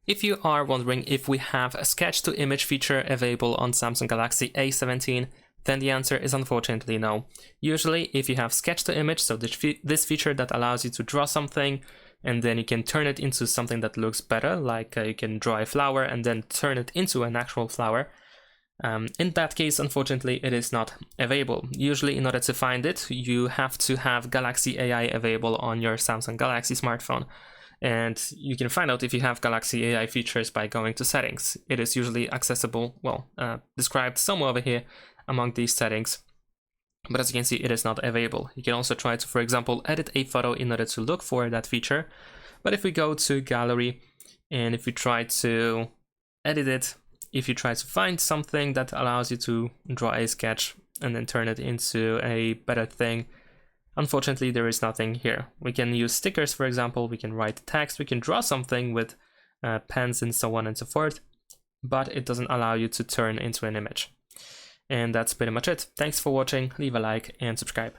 If you are wondering if we have a sketch to image feature available on Samsung Galaxy A17, then the answer is unfortunately no. Usually if you have sketch to image, so this feature that allows you to draw something and then you can turn it into something that looks better, like you can draw a flower and then turn it into an actual flower. In that case, unfortunately, it is not available. Usually in order to find it, you have to have Galaxy AI available on your Samsung Galaxy smartphone. And you can find out if you have Galaxy AI features by going to settings. It is usually accessible, well, described somewhere over here among these settings. But as you can see, it is not available. You can also try to, for example, edit a photo in order to look for that feature. But if we go to gallery and if we try to edit it, if you try to find something that allows you to draw a sketch and then turn it into a better thing, unfortunately, there is nothing here. We can use stickers, for example, we can write text, we can draw something with pens and so on and so forth, but it doesn't allow you to turn into an image. And that's pretty much it. Thanks for watching, leave a like and subscribe.